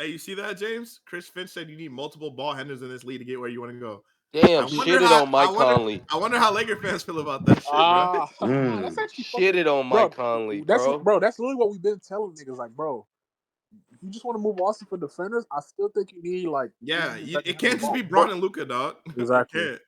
Hey, you see that, James? Chris Finch said you need multiple ball handlers in this league to get where you want to go. Damn, shitted on Mike Conley. I wonder how Laker fans feel about that shit, bro. That's actually shitted on Mike Conley, bro. That's literally what we've been telling niggas. Like, bro, if you just want to move Austin for defenders, I still think you need like. It can't just be Braun and Luka, dog. Exactly. It can't.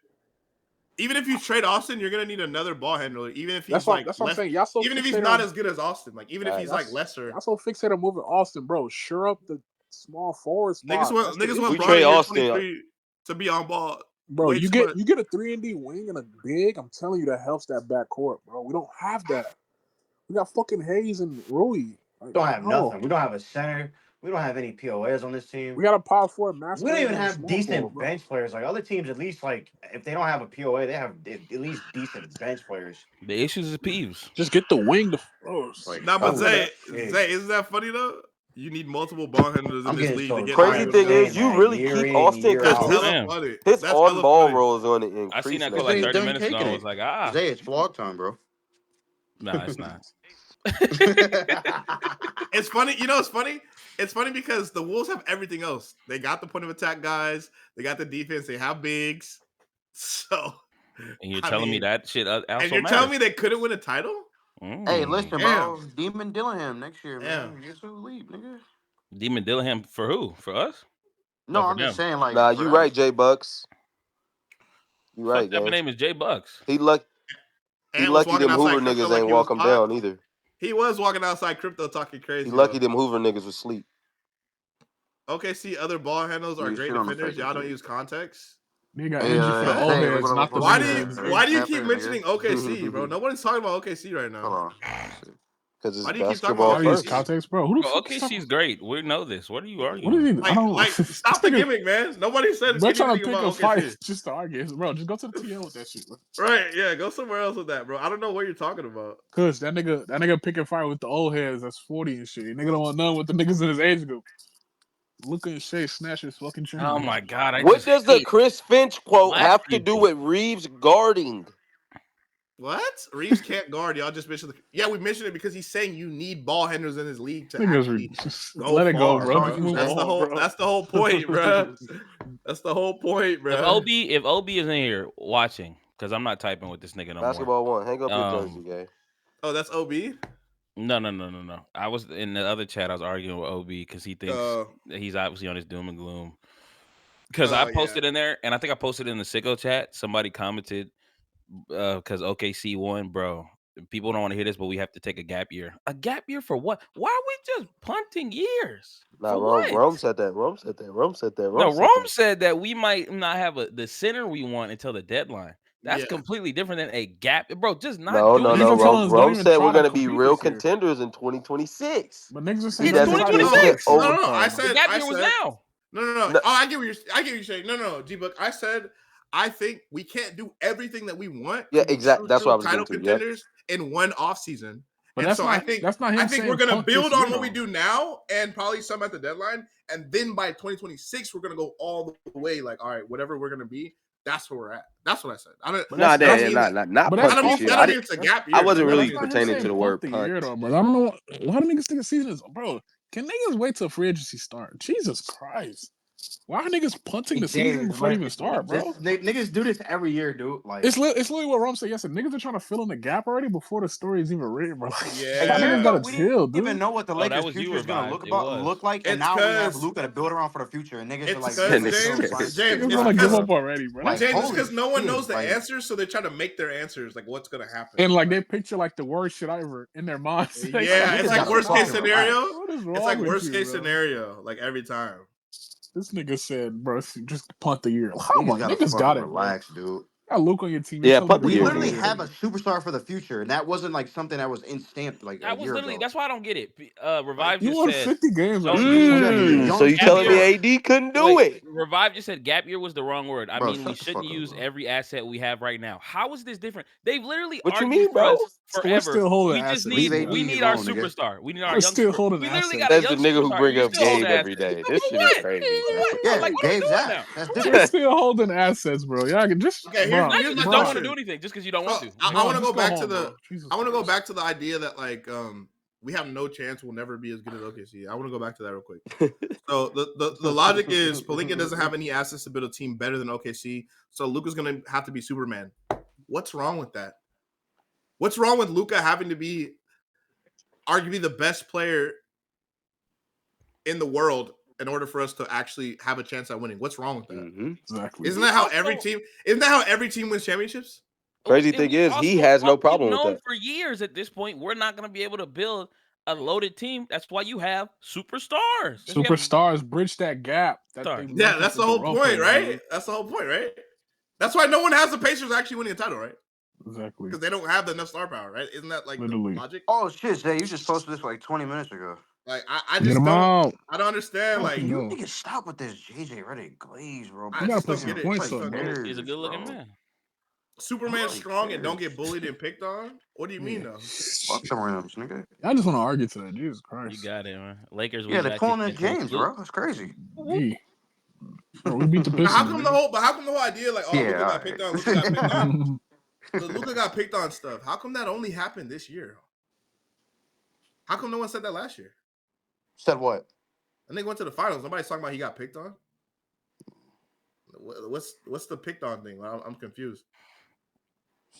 Even if you trade Austin, you're gonna need another ball handler. Even if he's that's what I'm saying. Y'all so even if he's not as good as Austin, like even if he's like lesser. Y'all so fixated on moving Austin, bro. Sure up the small forward spot. Niggas want Braun Austin to be on ball. Bro, you get a 3-and-D wing and a big. I'm telling you, that helps that backcourt, bro. We don't have that. We got fucking Hayes and Rui. We don't have nothing. We don't have a center. We don't have any POAs on this team. We got a power forward master. We don't even have decent bench players. Like other teams, at least like if they don't have a POA, they have at least decent bench players. The issues is Peeves. Just get the wing to but Zay, isn't that funny though? You need multiple ball handlers in this league to get crazy thing is you really keep Austin because his on ball role is going to increase. I seen that for like 30 minutes ago. I was like, Zay, it's vlog time, bro. No, it's not. It's funny. You know, it's funny. It's funny because the Wolves have everything else. They got the point of attack guys. They got the defense. They have bigs. So, and you're telling me that shit also and you're telling me they couldn't win a title? Hey, listen, bro. Demon Dillingham next year, man. Guess who leave, nigga? Demon Dillingham for who? For us? No, I'm just saying, like. Nah, you right, Jay Bucks. You right, that name is Jay Bucks. He lucky them Hoover niggas ain't walk him down either. He was walking outside crypto talking crazy. He lucky them Hoover niggas was asleep. Okay, see, other ball handlers are great defenders. Y'all don't use context. You got injured for the old heads, not the why do you keep mentioning OKC, bro? Nobody's talking about OKC right now. Because it's why do you keep talking basketball about first. Context, bro. OKC's great. We know this. What are you arguing? What do you mean? Like, stop the gimmick, man. Nobody said they're trying to pick a fight just to argue, bro. Just go to the TL with that shit, bro. Right? Yeah, go somewhere else with that, bro. I don't know what you're talking about. Cause that nigga pick and fight with the old heads that's 40 and shit. Nigga don't want none with the niggas in his age group. Luka and Shea snatch his fucking chain. Oh my god! What does the Chris Finch quote have to do with Reeves guarding? What? Reeves can't guard. Y'all just mentioned we mentioned it because he's saying you need ball handlers in his league to actually go let it go, far. bro. That's the whole point, bro. That's the whole point, bro. If OB is in here watching, because I'm not typing with this nigga no Basketball more. one, hang up your jersey, guy. Oh, that's OB? No. I was in the other chat. I was arguing with OB because he thinks that he's obviously on his doom and gloom. Because I posted in there, and I think I posted in the Sicko chat. Somebody commented because OKC won, bro. People don't want to hear this, but we have to take a gap year. A gap year for what? Why are we just punting years? Nah, Rome said that. Rome said that we might not have the center we want until the deadline. That's completely different than a gap, bro. Just not. No. Rome said we're gonna be real contenders in 2026. But niggas are saying 2026. No. I said the gap year was now. No. Oh, I get what you're saying. No, G-Book. I said I think we can't do everything that we want. Yeah, exactly. That's what I was title getting to. Contenders in one offseason. But I think we're gonna build on what we do now and probably some at the deadline, and then by 2026 we're gonna go all the way. Like, all right, whatever we're gonna be, that's where we're at. That's what I said. Not punting shit. It's a gap year. I wasn't really pertaining to the word punt. I don't know why do niggas think a season is, bro. Can niggas wait till free agency start? Jesus Christ. Why are niggas punting the season before it even start, bro? Niggas do this every year, dude. Like it's literally what Rome said yesterday. Niggas are trying to fill in the gap already before the story is even written, bro. Yeah, niggas gotta chill, dude. Even know what the Lakers' future is gonna look like, and now we have Luka to build around for the future. And niggas are like, James, gonna give up already, bro. James, it's because no one knows the answers, so they try to make their answers like what's gonna happen. And like they picture like the worst shit ever in their minds. Yeah, it's like worst case scenario. It's like worst case scenario, like every time. This nigga said, bro, just punt the year. How much niggas got it? Relax, dude. Got Luke on your team. Yeah, we literally have a superstar for the future, and that wasn't like something that was in-stamped like a year ago. That's why I don't get it. Revive you just won said 50 games. So you telling me AD couldn't do it? Revive just said gap year was the wrong word. I mean, we shouldn't use every asset we have right now. How is this different? They've literally argued for us forever. We just need our superstar. We need our young superstar. We literally got a young superstar. That's the nigga who bring up Gabe every day. This shit is crazy. Yeah, Gabe's out. That's different. You're still holding assets, bro. Y'all can just you just don't want to do anything just because you don't want to. I want to go back to the. I want to go back to the idea that like we have no chance. We'll never be as good as OKC. I want to go back to that real quick. So the logic is Pelinka doesn't have any assets to build a team better than OKC. So Luka's going to have to be Superman. What's wrong with that? What's wrong with Luka having to be arguably the best player in the world in order for us to actually have a chance at winning? What's wrong with that? Mm-hmm. Exactly. Isn't that how every team wins championships? Crazy thing is, he has no problem with that. For years at this point, we're not going to be able to build a loaded team. That's why you have superstars. Superstars bridge that gap. That's the whole point, right? That's the whole point, right? That's why no one has the Pacers actually winning a title, right? Exactly. Because they don't have enough star power, right? Isn't that like the logic? Oh shit, Zay, you just posted this like 20 minutes ago. Like I just don't. I don't understand. Like you niggas stop with this JJ Redick glaze, bro. I just don't get it. He's a good looking man. Superman strong and don't get bullied and picked on. What do you mean though? Fuck the Rams, nigga. I just want to argue to that. Jesus Christ. You got it, man. Lakers. Yeah, they're pulling in James, bro. That's crazy. Bro, we beat the Pistons. How come the whole idea like Luka got picked on? Luka got picked on. So Luka got picked on stuff. How come that only happened this year? How come no one said that last year? Said what? I think went to the finals. Nobody's talking about he got picked on. What's the picked on thing? I'm confused.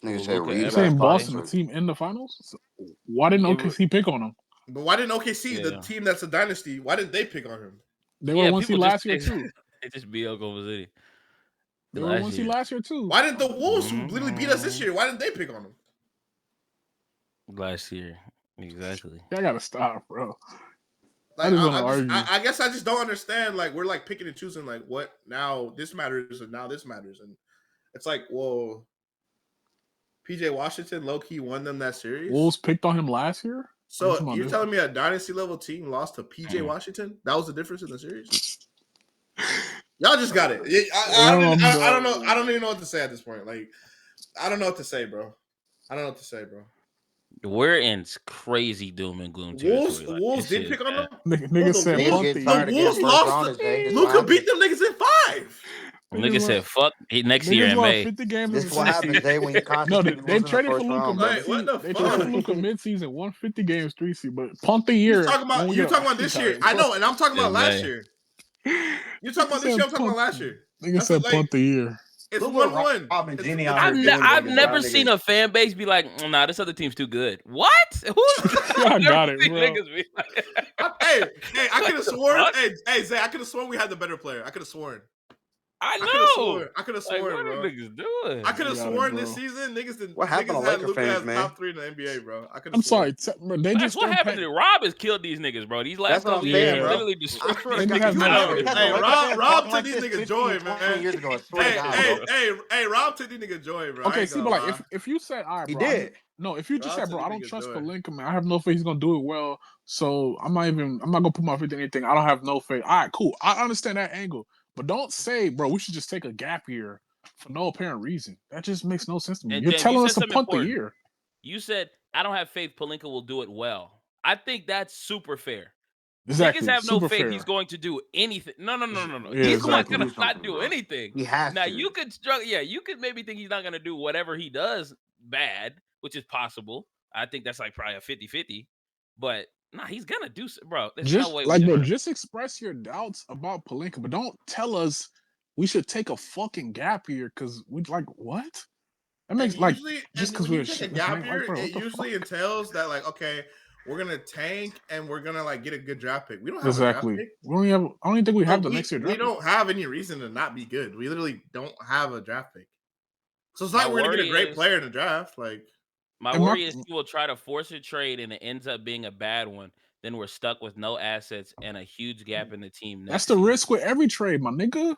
This nigga said saying Boston, the team in the finals. So why didn't OKC pick on him? But why didn't OKC, the team that's a dynasty, why didn't they pick on him? They were 1 seed last year too. They just beat Oklahoma City. They were 1 seed last year too. Why didn't the Wolves, who literally beat us this year, why didn't they pick on him? Last year, exactly. I gotta stop, bro. Like, I guess I just don't understand. Like, we're like picking and choosing. Like, what now? This matters, and now this matters, and it's like, whoa. PJ Washington low key won them that series. Wolves picked on him last year. So you're telling me a dynasty level team lost to PJ Washington? That was the difference in the series. Y'all just got it. I don't know. I don't even know what to say at this point. Like, I don't know what to say, bro. We're in crazy doom and gloom. Wolves did pick on them. Niggas said the Wolves lost. Luka beat them niggas in 5. Nigga said, "Fuck next year in May." This is what happens, Zay, when you constantly they traded for Luka. They traded for Luka mid-season, 150 games, 3 seed, but punt the year. You're talking about this year. I know, and I'm talking about last year. You're talking about this year. I'm talking about last year. Nigga said punt the year. It's 1-1. I've never seen a fan base be like, "Nah, this other team's too good." What? I got it, bro. Hey, I could have sworn. Hey, Zay, I could have sworn we had the better player. I could have sworn. I know. I could have sworn, what bro. Are niggas doing? I could have sworn this season what happened niggas to had Laker Luka fans, as man? top 3 in the NBA, bro. I'm sorry. That's what happened to Rob has killed these niggas, bro. These last couple years literally destroyed niggas. Hey, Rob took these niggas joy, man. Hey, Rob took these niggas joy, bro. Okay, see, but like if you said, all right, bro. He did. No, if you just said, bro, I don't trust Pelinka, man. I have no faith he's gonna do it well. So I'm not gonna put my faith in anything. I don't have no faith. All right, cool. I understand that angle. But don't say, bro, we should just take a gap year for no apparent reason. That just makes no sense to me. You're telling us to punt the year. You said, I don't have faith Pelinka will do it well. I think that's super fair. Exactly. Niggas have no faith fair. He's going to do anything. No. Yeah, he's not going to not do anything. He has now, to. you could struggle. Yeah, you could maybe think he's not going to do whatever he does bad, which is possible. I think that's like probably a 50-50. But nah, he's gonna do, bro. There's just no way. Like, bro, just express your doubts about Pelinka, but don't tell us we should take a fucking gap year because we like what? That makes like just because we're a gap year, it usually entails that like okay, we're gonna tank and we're gonna like get a good draft pick. We don't have a draft pick. We don't have. I don't even think we have the next year. We don't have any reason to not be good. We literally don't have a draft pick. So it's not like we're gonna get a great player in the draft. Like. My worry is he will try to force a trade and it ends up being a bad one. Then we're stuck with no assets and a huge gap in the team. That's the risk with every trade, my nigga.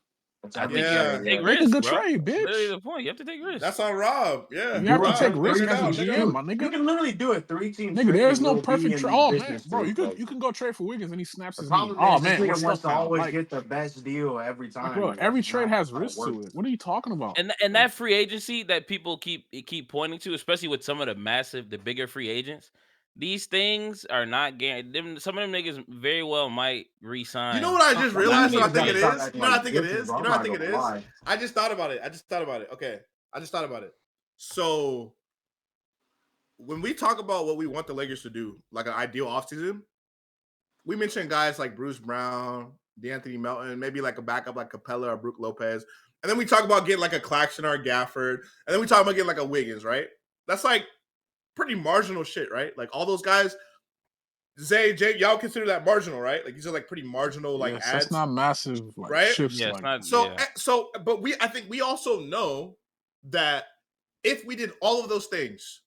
I think you have to take risks, a good bro. trade, bitch. Literally the point. You have to take risks. That's on Rob. Yeah, you have to take risks as a GM, my nigga. You can literally do it 3-team. Nigga, there's no perfect trade. Oh man, bro, you can go trade for Wiggins and he snaps his knee. Oh man, he wants to always get the best deal every time. Bro, every trade has risk to it. What are you talking about? And that free agency that people keep pointing to, especially with some of the bigger free agents. These things are not guaranteed. Some of them niggas very well might re-sign. You know what I just realized? What I think it is? You know what I think it is? You know what I think it is? I just thought about it. Okay. I just thought about it. So when we talk about what we want the Lakers to do, like an ideal offseason, we mentioned guys like Bruce Brown, DeAnthony Melton, maybe like a backup like Capella or Brook Lopez. And then we talk about getting like a Claxton or a Gafford. And then we talk about getting like a Wiggins, right? That's like pretty marginal shit, right? Like all those guys, Zay, Jay, y'all consider that marginal, right? Like these are like pretty marginal like ads. That's not massive, like, right? Shifts, Yeah, like, it's not, so, but I think we also know that if we did all of those things,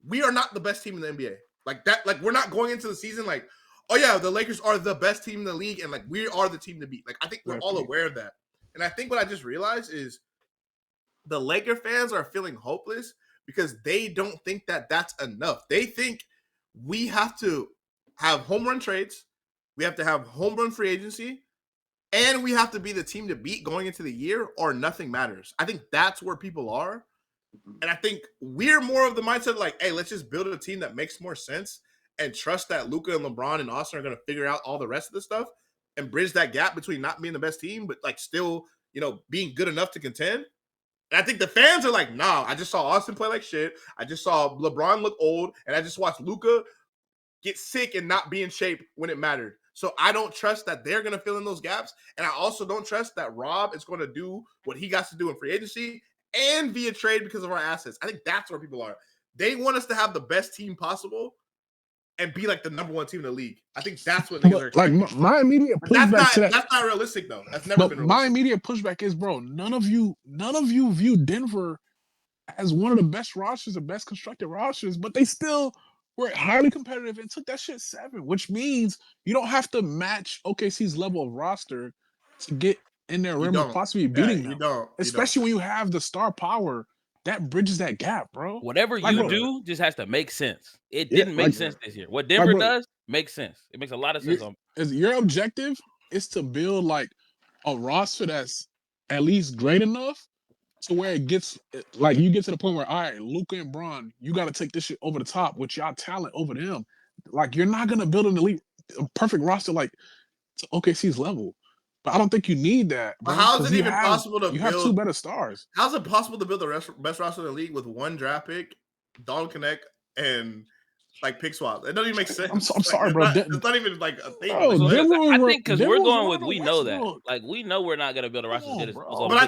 we are not the best team in the NBA. Like that, like we're not going into the season like, oh yeah, the Lakers are the best team in the league, and like we are the team to beat. Like I think we're all aware of that. And I think what I just realized is the Laker fans are feeling hopeless because they don't think that that's enough. They think we have to have home run trades, we have to have home run free agency, and we have to be the team to beat going into the year, or nothing matters. I think that's where people are. And I think we're more of the mindset like, hey, let's just build a team that makes more sense and trust that Luka and LeBron and Austin are going to figure out all the rest of the stuff and bridge that gap between not being the best team, but like still, being good enough to contend. And I think the fans are like, nah, I just saw Austin play like shit. I just saw LeBron look old, and I just watched Luka get sick and not be in shape when it mattered. So I don't trust that they're going to fill in those gaps. And I also don't trust that Rob is going to do what he got to do in free agency and via trade because of our assets. I think that's where people are. They want us to have the best team possible and be like the number one team in the league. I think that's what niggas are expecting. Like my immediate pushback to that. That's not realistic though. That's never been realistic. My immediate pushback is, bro, none of you view Denver as one of the best rosters, the best constructed rosters, but they still were highly competitive and took that shit 7, which means you don't have to match OKC's level of roster to get in their rim of possibly beating them. You don't. Especially when you have the star power that bridges that gap, bro. Whatever you do just has to make sense. It didn't make sense this year. What Denver does makes sense. It makes a lot of sense. Your objective is to build like a roster that's at least great enough to where it gets like you get to the point where, all right, Luka and Bron, you got to take this shit over the top with y'all talent over them. Like you're not gonna build a perfect roster like to OKC's level. But I don't think you need that. But how is it even possible to build? You have 2 better stars. How's it possible to build the best roster in the league with 1 draft pick, Don Connect, and like pick swaps? It doesn't even make sense. I'm sorry, bro. It's not even like a thing. Bro, I think because we're going with we know that. Like we know we're not gonna build a roster as good as But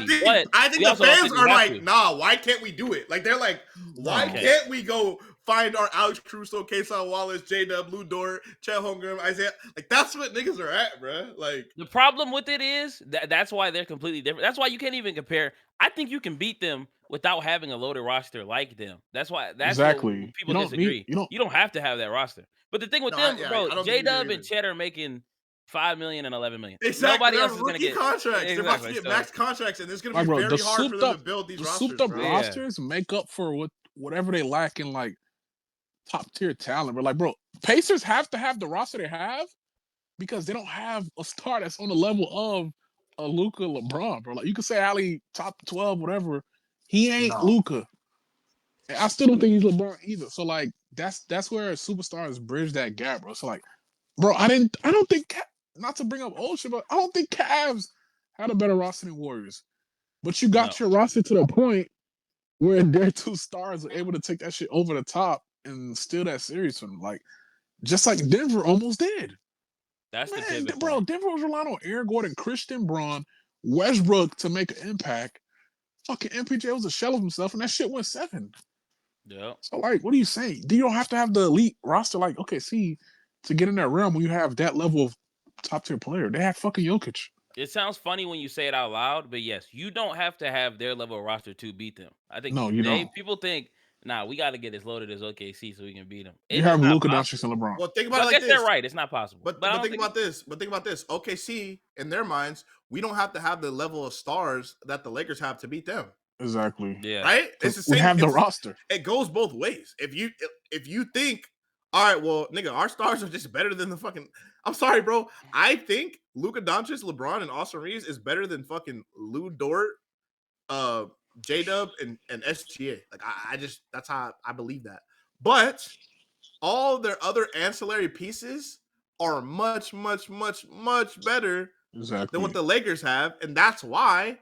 I think the fans are like, nah, why can't we do it? Like they're like, why can't we go find our Alex Caruso, Kason Wallace, J-Dub, Lou Dort, Chet Holmgren, Isaiah? Like that's what niggas are at, bro. Like the problem with it is that's why they're completely different. That's why you can't even compare. I think you can beat them without having a loaded roster like them. That's why exactly people disagree. You don't have to have that roster. But the thing with them, bro, J-Dub and Chet are making $5 million and $11 million. Exactly. Nobody else is going to get contracts. Exactly. They're about to get max contracts, and it's going to be very hard for them to build these rosters. Souped up rosters make up for whatever they lack in like top tier talent. But like, bro, Pacers have to have the roster they have because they don't have a star that's on the level of a Luka, LeBron, bro. Like you could say Ali top 12, whatever. He ain't Luka. I still don't think he's LeBron either. So like that's where superstars bridge that gap, bro. So like, bro, I don't think, not to bring up old shit, but I don't think Cavs had a better roster than Warriors. But you got your roster to the point where their 2 stars are able to take that shit over the top and steal that series from them. Like, just like Denver almost did. That's the pivot, bro. Denver was relying on Aaron Gordon, Christian Braun, Westbrook to make an impact. Fucking MPJ was a shell of himself, and that shit went 7. Yeah. So, like, what are you saying? You don't have to have the elite roster like OKC to get in that realm when you have that level of top tier player. They have fucking Jokic. It sounds funny when you say it out loud, but yes, you don't have to have their level of roster to beat them. I think you don't. People think, nah, we got to get as loaded as OKC so we can beat them. You have Luka Doncic and LeBron. Well, think about it like this. They're right. It's not possible. But think about this. OKC, in their minds, we don't have to have the level of stars that the Lakers have to beat them. Exactly. Yeah. Right? It's the same. We have the roster. It goes both ways. If you think, all right, well, nigga, our stars are just better than the fucking. I'm sorry, bro. I think Luka Doncic, LeBron, and Austin Reeves is better than fucking Lou Dort, J-Dub, and SGA. Like I just that's how I believe that. But all their other ancillary pieces are much, much, much, much better than what the Lakers have, and that's why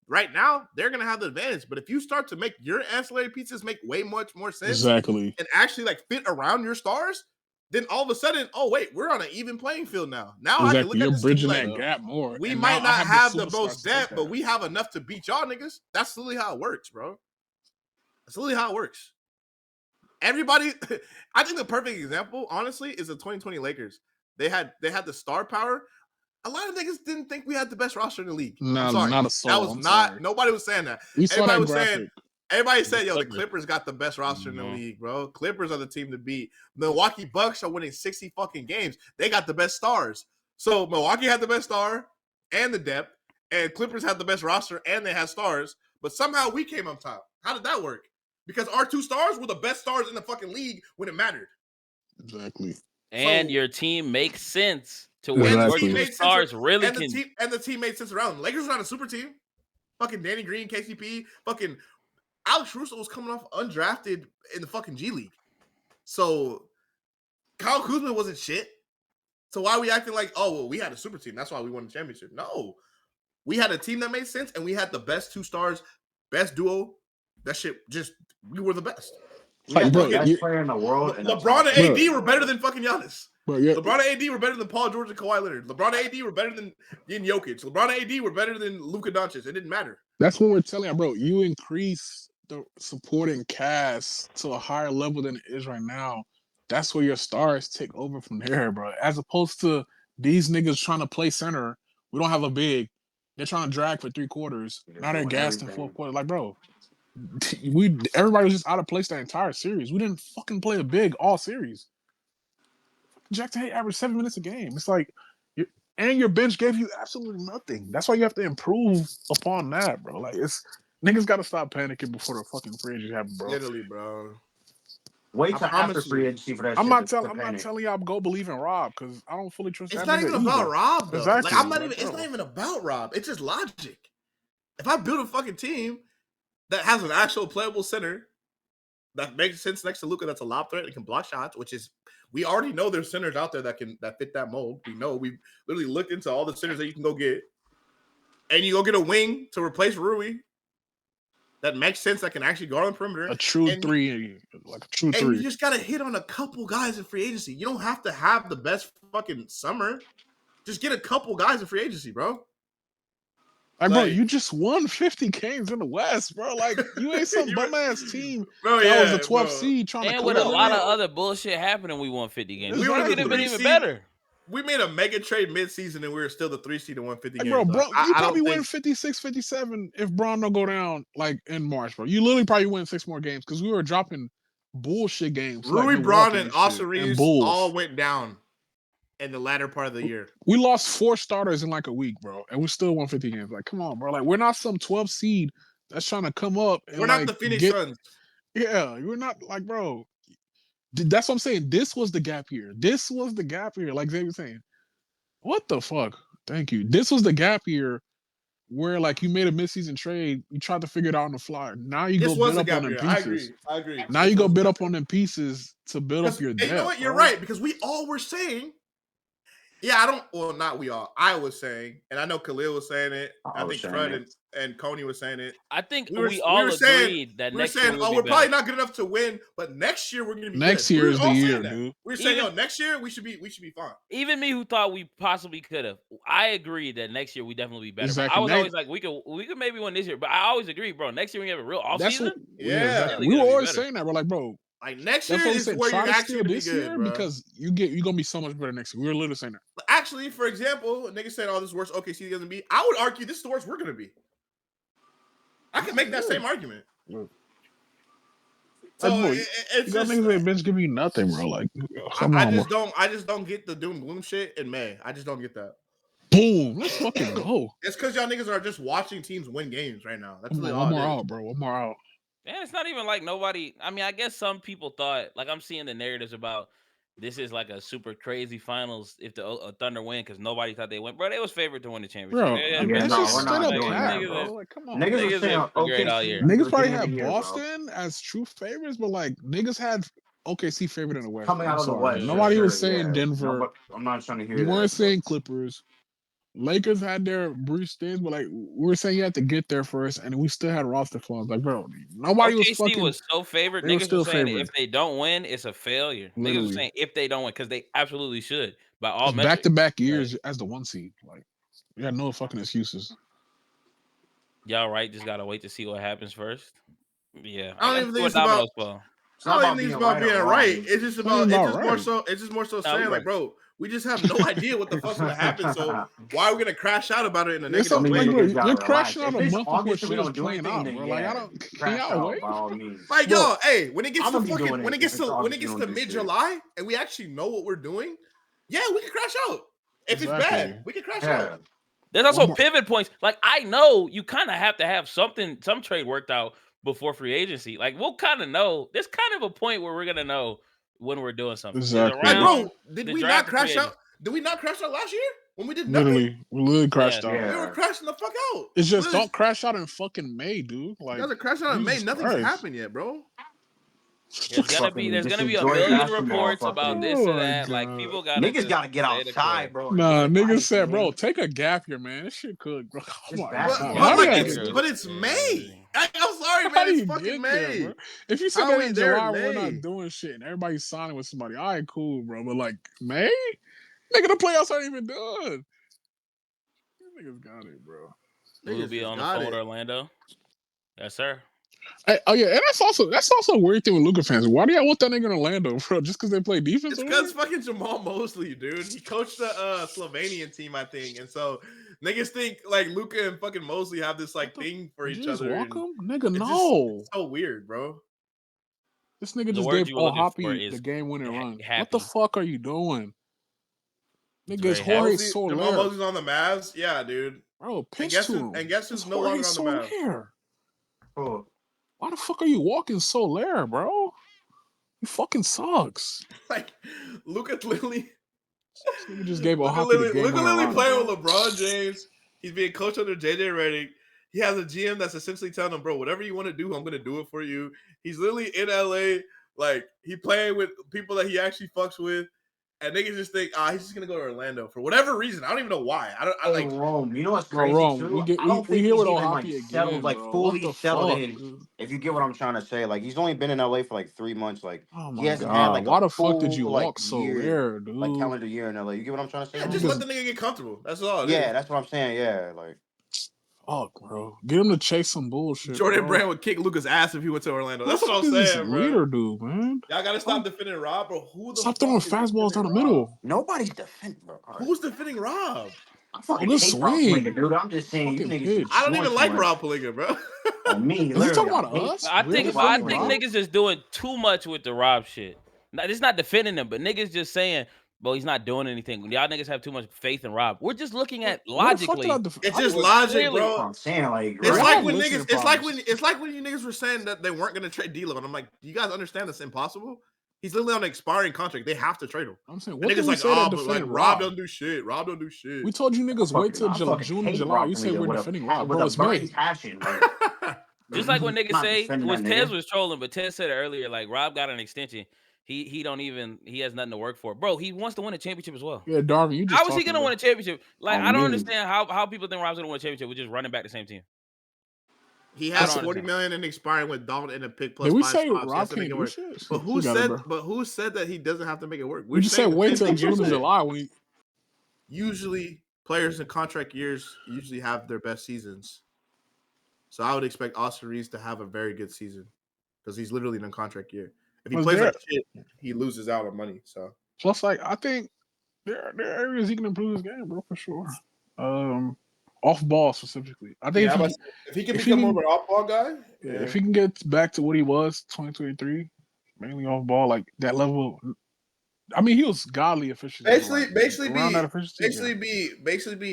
right now they're gonna have the advantage. But if you start to make your ancillary pieces make way much more sense, exactly, and actually like fit around your stars, then all of a sudden, oh wait, we're on an even playing field now. Now exactly. I can look You're at this bridging team that like, gap more. We and might not have the most depth, but that. we have enough to beat y'all niggas. That's literally how it works, bro. That's literally how it works. Everybody, I think the perfect example, honestly, is the 2020 Lakers. They had the star power. A lot of niggas didn't think we had the best roster in the league. No, I'm sorry. not a soul. That was I'm not. sorry. Nobody was saying that. We saw everybody that was graphic. saying. Everybody said, "Yo, the Clippers got the best roster in the league, bro. Clippers are the team to beat. Milwaukee Bucks are winning 60 fucking games. They got the best stars. So Milwaukee had the best star and the depth, and Clippers had the best roster and they had stars. But somehow we came on top. How did that work? Because our two stars were the best stars in the fucking league when it mattered. Exactly. And your team makes sense to where your two stars really can. The team made sense around them. Lakers are not a super team. Fucking Danny Green, KCP, fucking Alex Russo was coming off undrafted in the fucking G League. So Kyle Kuzma wasn't shit. So why are we acting like, oh, well, we had a super team. That's why we won the championship. No. We had a team that made sense, and we had the best two stars, best duo. That shit we were the best. Like, bro, the best player in the world. LeBron and AD were better than fucking Giannis. LeBron and AD were better than Paul George and Kawhi Leonard. LeBron and AD were better than Jokic. LeBron and AD were better than Luka Doncic. It didn't matter. That's what we're telling you, bro. You increase the supporting cast to a higher level than it is right now. That's where your stars take over from there, bro. As opposed to these niggas trying to play center. We don't have a big. They're trying to drag for 3 quarters. Now they're gassed in 4th quarter. Like, bro, everybody was just out of place that entire series. We didn't fucking play a big all series. Jackson Hayes averaged 7 minutes a game. It's like, and your bench gave you absolutely nothing. That's why you have to improve upon that, bro. Like, niggas got to stop panicking before the fucking free agency happen, bro. Literally, bro. Wait till after free agency for that. I'm not telling y'all go believe in Rob because I don't fully trust. It's not even about Rob, though. Exactly. Like, I'm not even. It's not even about Rob. It's just logic. If I build a fucking team that has an actual playable center that makes sense next to Luka, that's a lob threat and can block shots, which is we already know there's centers out there that fit that mold. We know we've literally looked into all the centers that you can go get, and you go get a wing to replace Rui. That makes sense. That can actually guard on the perimeter. A true three. And you just got to hit on a couple guys in free agency. You don't have to have the best fucking summer. Just get a couple guys in free agency, bro. Like, bro, you just won 50 games in the West, bro. Like, you ain't some bum-ass team that was a 12th seed trying to come with a lot of other bullshit happening, we won 50 games. We could have been even better. We made a mega trade mid-season, and we were still the 3 seed and won 50 games. Bro, you probably win 56, 57 if Braun don't go down, like, in March, bro. You literally probably win 6 more games because we were dropping bullshit games. Rui, like Braun, and Austin Reeves all went down in the latter part of the year. We lost 4 starters in, like, a week, bro, and we still won 50 games. Like, come on, bro. Like, we're not some 12 seed that's trying to come up. And, we're not the Phoenix Suns. Yeah, we're not, like, bro. That's what I'm saying. This was the gap year. Like they were saying. What the fuck? Thank you. This was the gap year where, like, you made a midseason trade. You tried to figure it out on the fly. Now you go bid up on them pieces. I agree. Now you go bid up on them pieces to build up your depth. You know what? You're right, because we all were saying, not we all. I was saying, and I know Khalil was saying it. I think Fred and Coney was saying it. I think we all agreed that next year we're probably not good enough to win, but next year we're going to be next good. Year is the year, dude. We're saying, next year we should be fine. Even me, who thought we possibly could have, I agreed that next year we definitely be better. Exactly. I was always like, we could maybe win this year, but I always agree, bro. Next year we have a real offseason. Exactly. We were always saying that. We're like, bro. Like, next year is where you're actually going to be good, bro. Because you're going to be so much better next year. We were literally saying that. Actually, for example, niggas said, this worst OKC doesn't be. I would argue this is the worst we're going to be. I can make that same argument. So it's just niggas bench give you nothing, bro. Like, I just don't get the doom gloom shit in May. I just don't get that. Boom, let's fucking go. It's because y'all niggas are just watching teams win games right now. That's really one more out, bro. One more out. And it's not even like nobody. I mean, I guess some people thought, like, I'm seeing the narratives about this is like a super crazy finals if the Thunder win because nobody thought they went. Bro, they was favored to win the championship. Bro, that's just straight up cap, bro. Like, come on. Niggas are great all year. Niggas probably had Boston as true favorites, but, like, niggas had OKC favored in the West. Coming out of the West. Nobody was saying Denver. I'm not trying to hear You weren't saying Clippers. Lakers had their brief stints, but like we were saying, you had to get there first, and we still had roster flaws. Like, bro, nobody was fucking. was so favored. Niggas were saying if they don't win, it's a failure. Literally. Niggas were saying if they don't win, because they absolutely should. By all metrics, back-to-back years as the 1 seed. Like, we had no fucking excuses. Y'all right? Just gotta wait to see what happens first. Yeah, I don't even think it's about. I don't even think it's about being right. It's just about. It's just more so saying like, bro, we just have no idea what the fuck's gonna happen. So why are we gonna crash out about it in a negative way? You're crashing out a month before shit is playing out, bro. Like, I don't. Can y'all wait? Like, yo, hey, when it gets to mid-July and we actually know what we're doing, yeah, we can crash out. If it's bad, we can crash out. There's also pivot points. Like, I know you kind of have to have some trade worked out before free agency. Like, we'll kind of know. There's kind of a point where we're gonna know when we're doing something. Exactly. Like, bro, did we not crash out? Did we not crash out last year when we did nothing? We literally crashed out. We were crashing the fuck out. It's just don't crash out in fucking May, dude. Like, you guys are crashing out in May. Nothing's happened yet, bro. There's gonna be a million reports about this or that. Like, people niggas gotta get outside, bro. Nah, niggas said, bro, take a gap year, man. This shit could, bro. But it's May. I'm sorry, man. It's fucking May. There, if you said that in July, we're not doing shit and everybody's signing with somebody, all right, cool, bro. But like May, nigga, the playoffs aren't even done. Niggas got it, bro. We'll be on the phone with Orlando. Yes, sir. Hey, oh yeah, and that's also a weird thing with Luka fans. Why do y'all want that nigga in Orlando, bro? Just because they play defense? It's because fucking Jamal Mosley, dude. He coached the Slovenian team, I think, and so niggas think like Luka and fucking Mosley have this like thing for each other. Walk him? Nigga, no. It's so weird, bro. This nigga just gave Hoppy the game-winning run. What the fuck are you doing? Nigga's Jorge Soler. Jamal Mosley's on the Mavs? Yeah, dude. Bro, pitch to him. And guess who's no longer on the Mavs? Oh. Why the fuck are you walking Soler, bro? He fucking sucks. Like, Luka literally... This nigga just gave a Hoppy the game. Luka literally playing with LeBron James. He's being coached under JJ Redick. He has a GM that's essentially telling him, bro, whatever you want to do, I'm going to do it for you. He's literally in LA. Like, he playing with people that he actually fucks with. And niggas just think, he's just going to go to Orlando for whatever reason. I don't even know why. I like Rome. You know what's crazy, too? I don't think he's even settled, like, fully settled in. If you get what I'm trying to say. Like, he's only been in LA for, like, 3 months. Like, he hasn't had, like, why the fuck did you walk so rare, dude? Like, calendar year in LA. You get what I'm trying to say? Yeah, just let the nigga get comfortable. That's all. Yeah, that's what I'm saying. Yeah, like. Fuck, bro. Get him to chase some bullshit. Jordan Brand would kick Luka's ass if he went to Orlando. That's what I'm saying, bro. Leader dude, man. Y'all gotta stop defending Rob, bro. Stop throwing fastballs down the middle. Nobody's defending, bro. Who's defending Rob? I fucking hate Rob Pelinka, dude. I'm just saying, you niggas. I don't even like Rob Pelinka, bro. Me, you talking about us? I think niggas is doing too much with the Rob shit. It's not defending him, but niggas just saying, bro, he's not doing anything. Y'all niggas have too much faith in Rob. We're just looking at logically. It's just logic, bro. I'm saying, like, it's like when niggas. It's like when you niggas were saying that they weren't gonna trade D'Lo, and I'm like, do you guys understand that's impossible? He's literally on an expiring contract. They have to trade him. I'm saying, what niggas like, Rob don't do shit. Rob don't do shit. We told you niggas wait till June and July. You say we're defending Rob, bro. It's May. Just like when niggas say, Tez was trolling, but Tez said earlier, like, Rob got an extension. He has nothing to work for. Bro, he wants to win a championship as well. Yeah, Darvin, you just how is he gonna win a championship? Like, I don't understand how people think Rob's gonna win a championship with just running back the same team. He has $40 million in expiring with Dalton and a pick plus Did we 5 say spots. Rob can't do shit? But who said that he doesn't have to make it work? We just said wait till June and July when usually players in contract years usually have their best seasons. So I would expect Austin Reeves to have a very good season because he's literally in a contract year. If he plays like shit, he loses out on money. So plus, like, I think there are areas he can improve his game, bro, for sure. Off ball specifically. I think if he can become more of an off ball guy, if he can get back to what he was 2023, mainly off ball, like that level. I mean, he was godly efficient. Basically be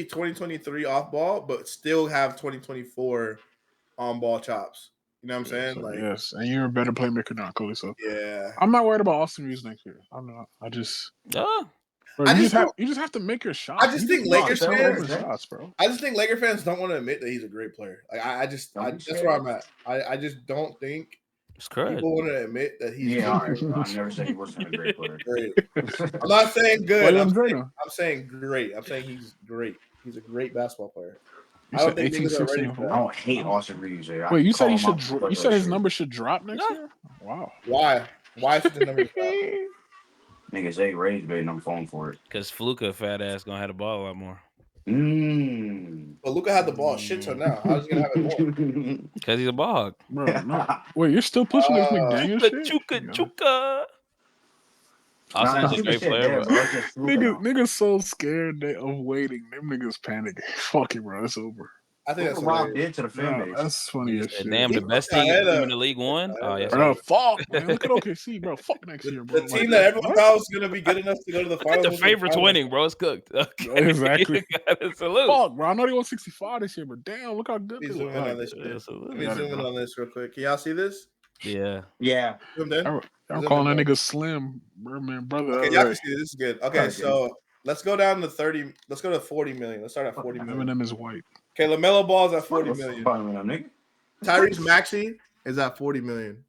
2023 off ball, but still have 2024 on ball chops. You know what I'm saying? Like, yes, and you're a better playmaker now, Cody. So yeah, I'm not worried about Austin Reeves next year. I'm not. I just have to make your shots. I just think Lakers fans, bro. I just think Laker fans don't want to admit that he's a great player. Like that's where I'm at. I just don't think people want to admit that he's. Yeah, all right, I never said he wasn't a great player. Great. I'm not saying good. I'm saying great. I'm saying he's great. He's a great basketball player. I don't think niggas are ready for that. I don't hate Austin Reeves. Wait, you said he should? You said his number should drop next year? Wow. Why? Why should the number drop? Niggas ain't raised, baby, and I'm falling for it. Because Fluka, fat ass, gonna have the ball a lot more. But Luka had the ball shit till now. How's he gonna have it more? Because he's a bog. Bro, no. Wait, you're still pushing this McDaniel shit? Chuka. Austin's a great player, bro. Niggas so scared of waiting. Them niggas panicking. Fuck it, bro. It's over. I think that's Rob did to the fan base. That's funny as shit. Damn, the best team in the league won. Oh yes, bro. Fuck, man. Look at OKC, bro. Fuck next year, bro. The team that everyone thought was gonna be good enough to go to the finals. The favorites winning, bro. It's cooked. Okay. Exactly. Salute. Fuck, bro. I know they won 65 this year, but damn, look how good they look. Let me zoom in on this real quick. Can y'all see this? Yeah. I'm calling that nigga Slim, bro, man, brother. Okay, y'all can see this. This is good. Okay, so let's go down to 30. Let's go to 40 million. Let's start at 40 million. Eminem is white. Okay, LaMelo Ball's at 40 million. Tyrese Maxey is at 40 million.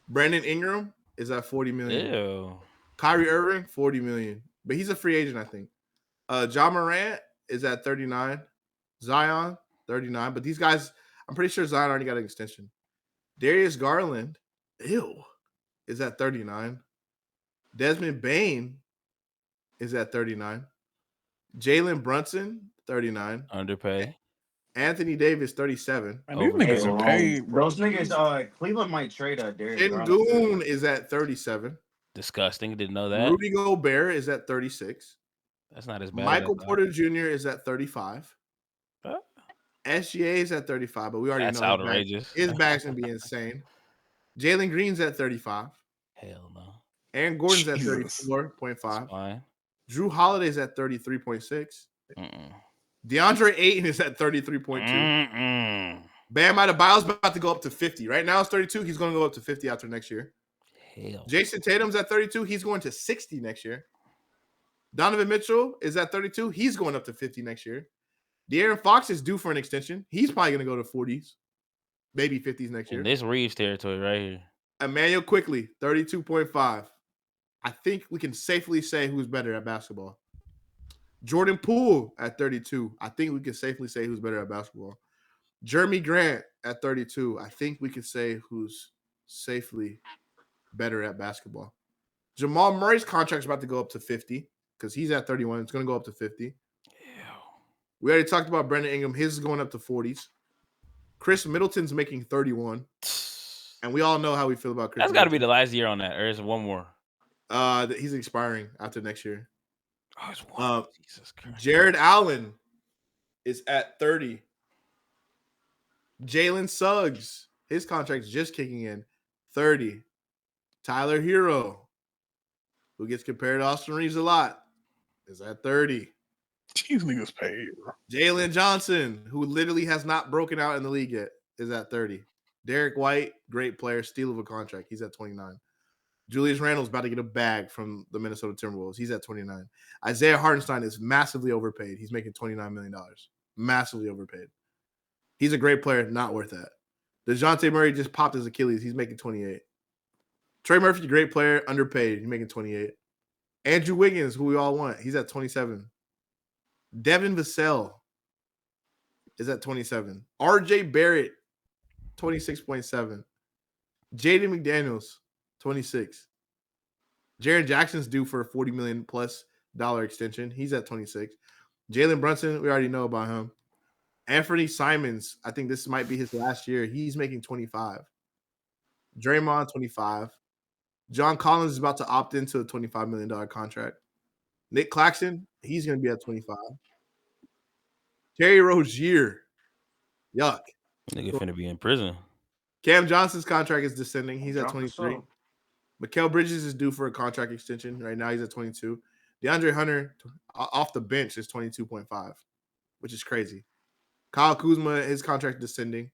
Brandon Ingram is at 40 million. Ew. Kyrie Irving, 40 million. But he's a free agent, I think. John Morant is at 39. Zion, 39. But these guys, I'm pretty sure Zion already got an extension. Darius Garland, is at 39. Desmond Bane is at 39. Jalen Brunson, 39. Underpay. Anthony Davis, 37. And these niggas are paid. Those niggas, Cleveland might trade Darius Garland. Sengun is at 37. Disgusting. Didn't know that. Rudy Gobert is at 36. That's not as bad. Michael Porter Jr. is at 35. SGA is at 35, but we already know that's outrageous. His bag's gonna be insane. Jalen Green's at 35. Hell no. Aaron Gordon's at 34.5. Drew Holiday's at 33.6. DeAndre Ayton is at 33.2. Bam Adebayo's about to go up to 50. Right now it's 32. He's going to go up to 50 after next year. Hell. Jason Tatum's at 32. He's going to 60 next year. Donovan Mitchell is at 32. He's going up to 50 next year. De'Aaron Fox is due for an extension. He's probably going to go to 40s, maybe 50s next year. In this Reeves territory right here. Emmanuel Quickly, 32.5. I think we can safely say who's better at basketball. Jordan Poole at 32. I think we can safely say who's better at basketball. Jeremy Grant at 32. I think we can say who's safely better at basketball. Jamal Murray's contract's about to go up to 50 because he's at 31. It's going to go up to 50. Ew. We already talked about Brandon Ingram. His is going up to 40s. Chris Middleton's making 31. And we all know how we feel about Chris. That's got to be the last year on that, or is it one more? He's expiring after next year. Oh, it's one. Jesus Christ. Jared Allen is at 30. Jalen Suggs, his contract's just kicking in, 30. Tyler Hero, who gets compared to Austin Reeves a lot, is at 30. These niggas paid, bro. Jalen Johnson, who literally has not broken out in the league yet, is at 30. Derek White, great player, steal of a contract. He's at 29. Julius Randle's about to get a bag from the Minnesota Timberwolves. He's at 29. Isaiah Hartenstein is massively overpaid. He's making $29 million. Massively overpaid. He's a great player, not worth that. DeJounte Murray just popped his Achilles. He's making 28. Trey Murphy, great player, underpaid. He's making 28. Andrew Wiggins, who we all want, he's at 27. Devin Vassell is at 27. RJ Barrett, 26.7. Jaden McDaniels, 26. Jaren Jackson's due for a $40 million plus extension. He's at 26. Jalen Brunson, we already know about him. Anthony Simons, I think this might be his last year. He's making 25. Draymond, 25. John Collins is about to opt into a $25 million contract. Nick Claxton, he's going to be at 25. Terry Rozier, yuck. Nigga finna be in prison. Cam Johnson's contract is descending. He's at 23. Mikal Bridges is due for a contract extension. Right now he's at 22. DeAndre Hunter, off the bench, is 22.5, which is crazy. Kyle Kuzma, his contract descending.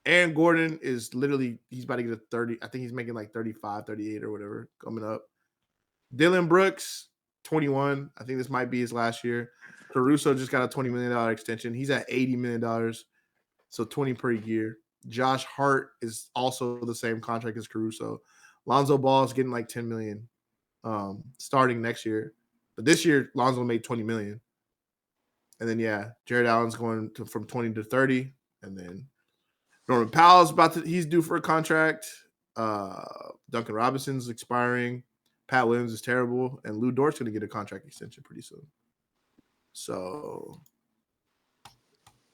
Aaron Gordon is literally, he's about to get a 30. I think he's making like 35, 38 or whatever coming up. Dylan Brooks, 21. I think this might be his last year. Caruso just got a $20 million extension. He's at $80 million, so 20 per year. Josh Hart is also the same contract as Caruso. Lonzo Ball is getting like $10 million starting next year. But this year, Lonzo made $20 million. And then Jared Allen's going from 20 to 30, and then Norman Powell's he's due for a contract. Duncan Robinson's expiring. Pat Williams is terrible, and Lou Dort's going to get a contract extension pretty soon. So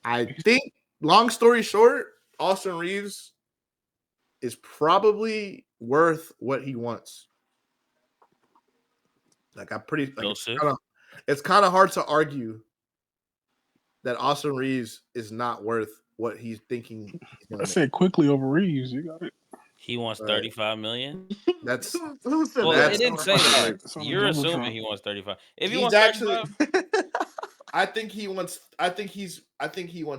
I think, long story short, Austin Reeves is probably worth what he wants. Like it's kind of hard to argue that Austin Reeves is not worth what he's thinking. I said quickly over Reeves. You got it. He wants $35 million. That's they didn't say that. You're assuming he wants 35. If he wants 35, I think he wants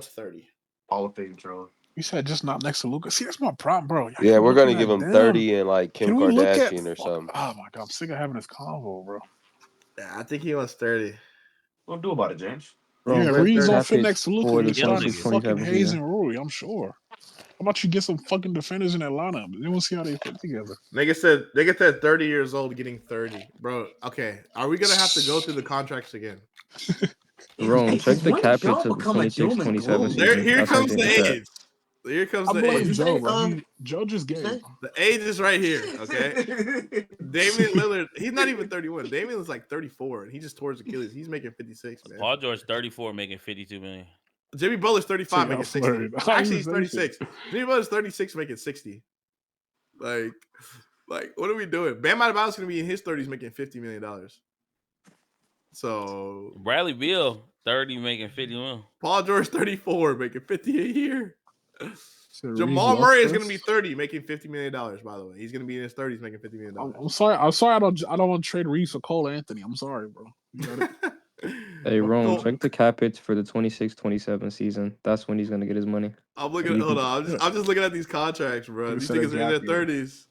30. Hall of Fame Troll. You said just not next to Luka. See, that's my problem, bro. Yeah, we're gonna give him 30 and like Kim Kardashian or something. Oh my god, I'm sick of having this convo, bro. Yeah, I think he wants 30. What do about it, James? Bro, yeah, Reeves don't fit next to Luka. He's starting fucking Hayes and Rui, I'm sure. How about you get some fucking defenders in that lineup? Then we'll see how they fit together. Nigga said 30 years old getting 30. Bro, okay. Are we going to have to go through the contracts again? Rome, check the cap hit to 26, 27 season. Here comes the age. Here comes the age. Joe, bro. Joe just gave. The age is right here, okay? Damian Lillard, he's not even 31. Damian is like 34, and he just tore his Achilles. He's making 56, man. Paul George 34, making $52 million. Jimmy Butler's 35, making 60. Actually, he's 36. Jimmy Butler's 36, making 60. Like, what are we doing? Bam Adebayo's going to be in his 30s, making $50 million. So Bradley Beal, 30, making $50 million. Paul George, 34, making $50 a year. Jamal Murray is going to be 30, making $50 million. By the way, he's going to be in his 30s, making $50 million. I'm sorry. I don't want to trade Reeves for Cole Anthony. I'm sorry, bro. Hey, Rome, check the cap hits for the 26-27 season. That's when he's gonna get his money. I'm looking. Hold on. I'm just looking at these contracts, bro. These niggas are in their 30s.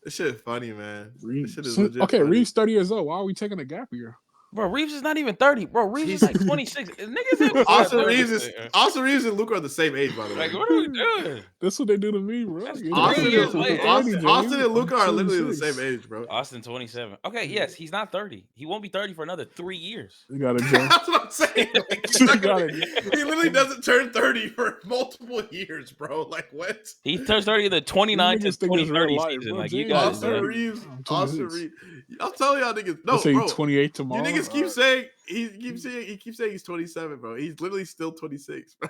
This shit is funny, man. This shit is legit. Okay, funny. Reeves 30 years old. Why are we taking a gap year? Bro, Reeves is not even 30. Bro, Reeves is like 26. Niggas Austin Reeves and Luka are the same age, by the way. Like, what are we doing? That's what they do to me, bro. Austin and Luka are literally the same age, bro. Austin 27. Okay, yes, he's not 30. He won't be 30 for another 3 years. You got it, Joe. That's what I'm saying. Like, he literally doesn't turn 30 for multiple years, bro. Like, what? He turns 30 in the 29 to 2030 season. Like, you got Austin Reeves. I'm telling y'all niggas. No, bro. 28 tomorrow. You niggas keep saying he keeps saying he's 27, bro. He's literally still 26, bro.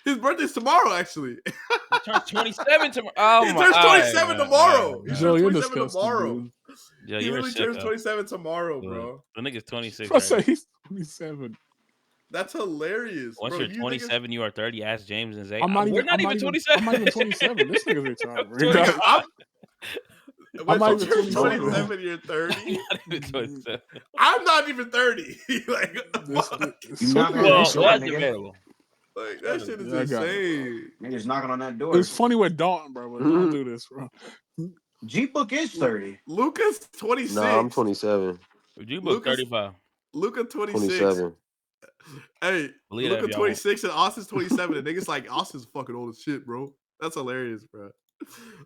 His birthday's tomorrow, actually. He turns 27 tomorrow. Oh, he turns 27 tomorrow. He Joe, turns 27 tomorrow. Joe, he really turns 27 tomorrow, bro. The nigga's 26. I say he's 27. That's hilarious. Once you're 27, you are 30. Ask James and Zay. We're not even 27. I'm not even 27. This nigga's retired, bro. I'm not even 27, you're 30. I'm not even 30. Like, like, that shit is insane. Niggas knocking on that door. It's funny with Dalton, bro, but don't do this, bro. G-Book is 30. Luka's 26. No, I'm 27. G-Book 35. Luka 26. 27. Hey, Luka 26 and Austin's 27. And niggas like, Austin's fucking old as shit, bro. That's hilarious, bro.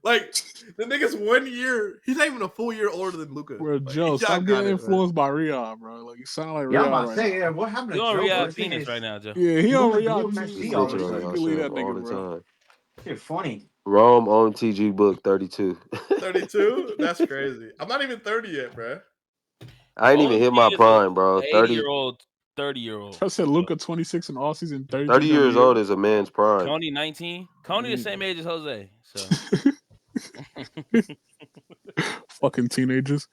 Like, the nigga's 1 year. He's not even a full year older than Luka. Bro, Joe, stop getting influenced by Riyadh, bro. Like, you sound like Riyadh. Yeah, I'm about to say, what happened to Joe? You're on Riyadh Phoenix right now, Joe. Yeah, he on Riyadh. All the time. You're funny. Rome on TG Book 32. 32? That's crazy. I'm not even 30 yet, bro. I ain't even hit my prime, bro. 30-year-old. I said Luka 26 and all season 30 years old is a man's prime. Coney 19. Coney the same age as Jose. So fucking teenagers.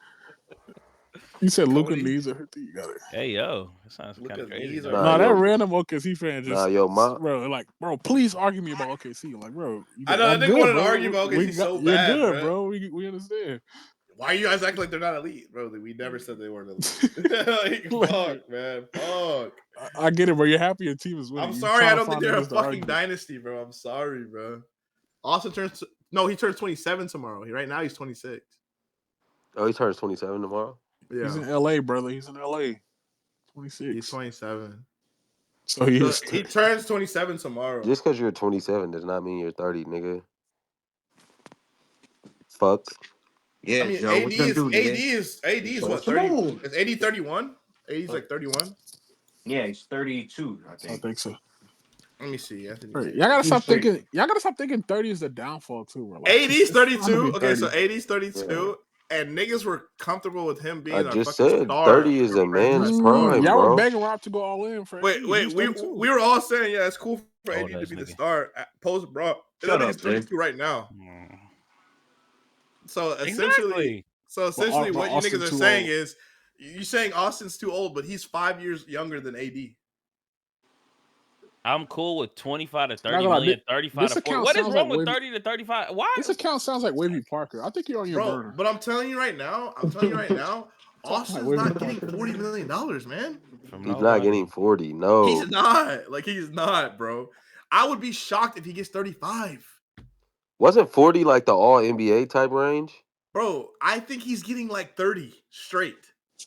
You said Luka knees are hurt. You got it. Hey yo, that sounds kind of crazy. Nah, that random OKC fan just bro, like, bro, please argue me about OKC. Like, bro, I know I didn't want to argue about OKC so bad. You're good, bro. We understand. Why you guys act like they're not elite, bro? We never said they weren't elite. Like, fuck, man. Fuck. I get it, bro. You're happy your team is winning. I'm sorry. I don't think they're a fucking dynasty, bro. I'm sorry, bro. Austin he turns 27 tomorrow. Right now he's 26. Oh, he turns 27 tomorrow? Yeah. He's in LA, brother. He's in LA. 26. He's 27. So he turns 27 tomorrow. Just because you're 27 does not mean you're 30, nigga. Fuck. Yeah, I mean, Joe, AD is what, 30? Is AD 31? AD's like 31. Yeah, he's 32. I think so. Let me see. Y'all gotta stop thinking. Y'all gotta stop thinking 30 is the downfall too. Bro. Like, AD's 32. Okay, so AD's 32, and niggas were comfortable with him being. I just said star 30 is a man's prime, y'all bro. were begging Rob to go all in for. Wait. We were all saying, yeah, it's cool for AD to be the star. Post, bro. That nigga's 32 right now. So essentially, what you niggas are saying is, you're saying Austin's too old, but he's 5 years younger than AD. I'm cool with 25 to 30 million, 35 to 40. What is wrong with 30 to 35? Why? This account sounds like Wavy Parker. I think you're on your burner. But I'm telling you right now, Austin's not getting $40 million, man. He's not getting 40. No, he's not. Like, he's not, bro. I would be shocked if he gets 35. Wasn't 40 like the all NBA type range? Bro, I think he's getting like 30 straight.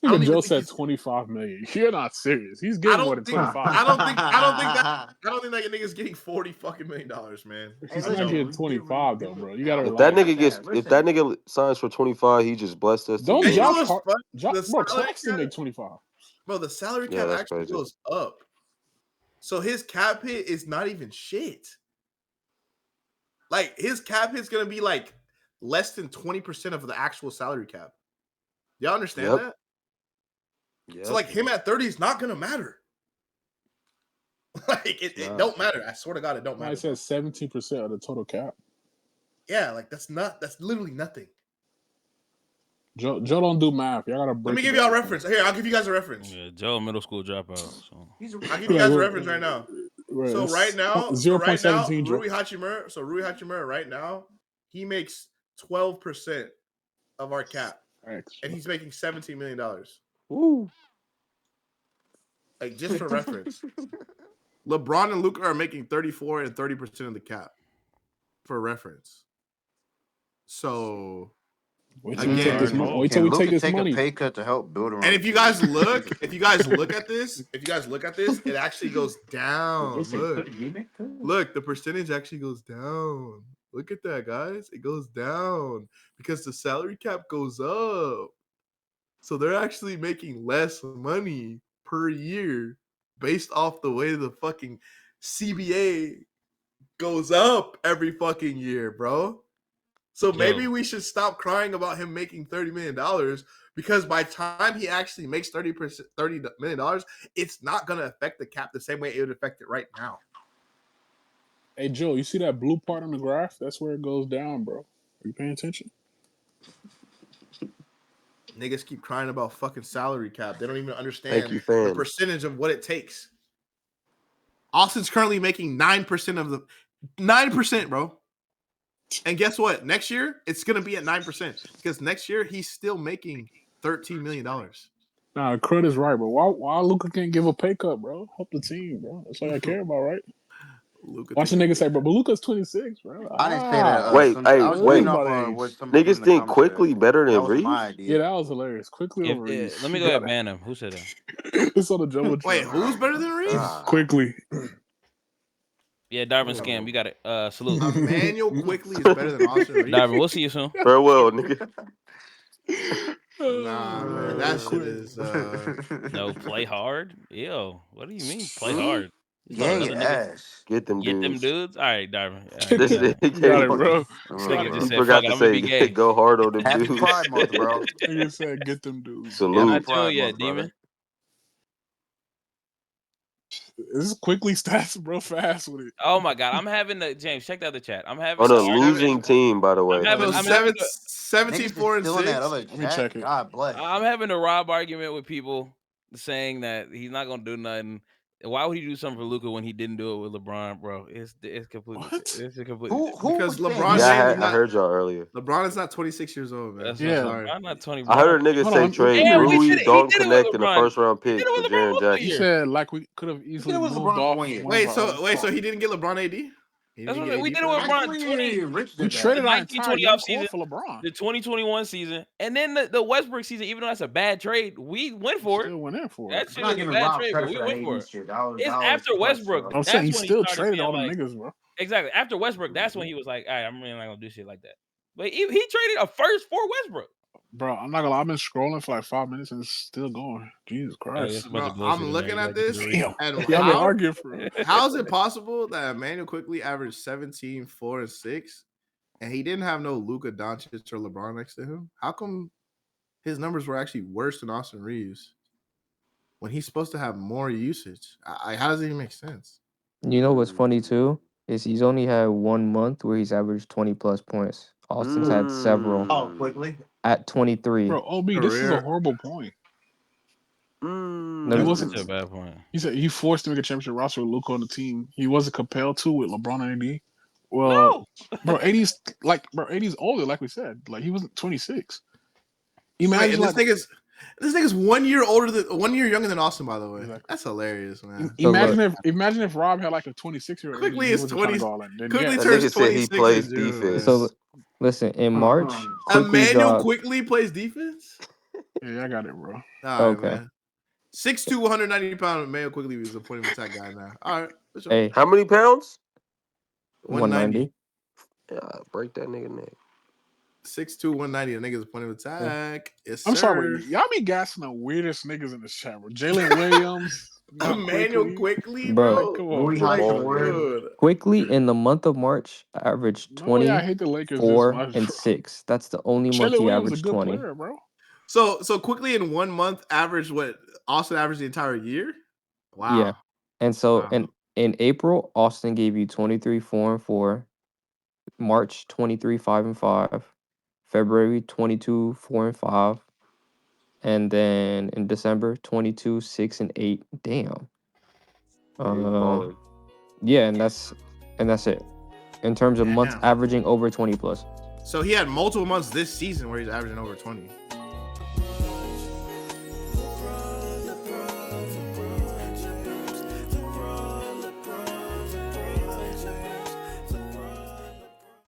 Joe said 25 million. You're not serious. He's getting more than 25. I don't think that nigga's getting $40 fucking million, man. He's not getting 25 though, bro. You gotta. If that nigga signs for 25, he just blessed us. Don't bro, Claxton make 25. Bro, the salary cap actually goes up. So his cap hit is not even shit. Like, his cap hit's gonna be like less than 20% of the actual salary cap. Y'all understand that? Yep. So, like, him at 30 is not gonna matter. Like, it don't matter. I swear to God, it don't matter. I said 17% of the total cap. Yeah, like, that's literally nothing. Joe don't do math. Y'all gotta break. Let me give y'all a reference. Here, I'll give you guys a reference. Yeah, Joe, middle school dropout. So. I'll give you guys a reference right now. So right now, 0.17. Rui Hachimura, right now, he makes 12% of our cap. And he's making $17 million. Woo. Like, just for reference. LeBron and Luka are making 34 and 30% of the cap. For reference. So wait till we take this money. A pay cut to help build around. And if you guys look at this, it actually goes down. Look, the percentage actually goes down. Look at that, guys. It goes down because the salary cap goes up. So they're actually making less money per year based off the way the fucking CBA goes up every fucking year, bro. So maybe we should stop crying about him making $30 million because by the time he actually makes $30 million, it's not going to affect the cap the same way it would affect it right now. Hey, Joe, you see that blue part on the graph? That's where it goes down, bro. Are you paying attention? Niggas keep crying about fucking salary cap. They don't even understand the percentage of what it takes. Austin's currently making 9% of the 9%, bro. And guess what? Next year, it's going to be at 9% because next year he's still making $13 million. Nah, Crud is right, bro. Why Luka can't give a pay cut, bro? Help the team, bro. That's all I care about, right? Watch the nigga say, but Luka's 26, bro. I didn't say that. Wait. Niggas think Quickly better than Reese? Yeah, that was hilarious. Quickly over Reese. Let me go ahead and ban him. Who said that? It's on the Joe. Wait, who's better than Reese? Quickly. Yeah, Darvin scam. You got it. Salute. Emmanuel Quickly is better than Austin Reese. Darvin, we'll see you soon. Farewell, nigga. Nah, man, that shit is. No, play hard. Ew. What do you mean, play hard? Yes. Get them dudes. All right, Darvin. Got it, bro. Just forgot to say, go hard on them Happy dudes. Pride Month, bro. Nigga said, get them dudes. Salute. Not tell you yet, Demon. This is Quickly stats, bro. Fast with it. Oh my God, I'm having the James. Check out the chat. I'm having on a losing team, by the way. I'm 17-4 and 6. Let me check it. God bless. I'm having a Rob argument with people saying that he's not gonna do nothing. Why would he do something for Luka when he didn't do it with LeBron, bro? It's completely. What? It's a complete. Because LeBron. Yeah, I heard y'all earlier. LeBron is not 26 years old, man. I'm not 20. I heard a nigga say trade Rui, don't connect in the first round pick for Jaren Jackson. You said like we could have easily moved off. Wait, so he didn't get LeBron AD? That's what we did it with LeBron. We traded our entire offseason for LeBron. The 2021 season, and then the Westbrook season. Even though that's a bad trade, we went for it. Still went in for it. That shit was a bad trade, but we went for it. It's after Westbrook. I'm saying he still traded all the niggas, bro. Exactly. After Westbrook, that's when he was like, "All right, I'm really not gonna do shit like that." But he traded a first for Westbrook. Bro, I'm not gonna lie. I've been scrolling for like 5 minutes and it's still going. Jesus Christ. Bro, I'm looking at this. And I've been arguing for real. How is it possible that Emmanuel quickly averaged 17, 4, and 6, and he didn't have no Luka Doncic or LeBron next to him? How come his numbers were actually worse than Austin Reeves when he's supposed to have more usage? How does it even make sense? You know what's funny too is he's only had 1 month where he's averaged 20+ points. Austin's had several. Oh, quickly at 23. Bro, OB, this is a horrible point. No, It wasn't a bad point. He said he forced to make a championship roster with Luka on the team. He wasn't compelled to with LeBron and AD. Well, bro, AD's older, like we said. Like he wasn't 26. Imagine this nigga's 1 year older than 1 year younger than Austin, by the way. Exactly. That's hilarious, man. Imagine if Rob had like a 26-year-old. Quickly is 20. Quickly turns 26. He plays defense. So listen, in March, Emmanuel Quickly plays defense. Yeah, I got it, bro. All right, man. 6'2", 190-pound Emmanuel Quickly was a point of attack guy now. All right. Sure. Hey, how many pounds? 190. Yeah, break that nigga neck. 6'2", 190. The nigga's a point of attack. Yes, I'm sorry, y'all be gassing the weirdest niggas in this chat, bro. Jalen Williams. Emmanuel Quickly, bro. Come on, Quickly in the month of March averaged 24 and 6. That's the only month he averaged 20. Player, bro. So Quickly in 1 month averaged what Austin averaged the entire year? Wow. Yeah. And so in April, Austin gave you 23, 4 and 4. March 23, 5 and 5. February 22, 4 and 5. And then in December 22, 6 and 8. Damn. Yeah, and that's it. In terms of months averaging over 20+. So he had multiple months this season where he's averaging over 20.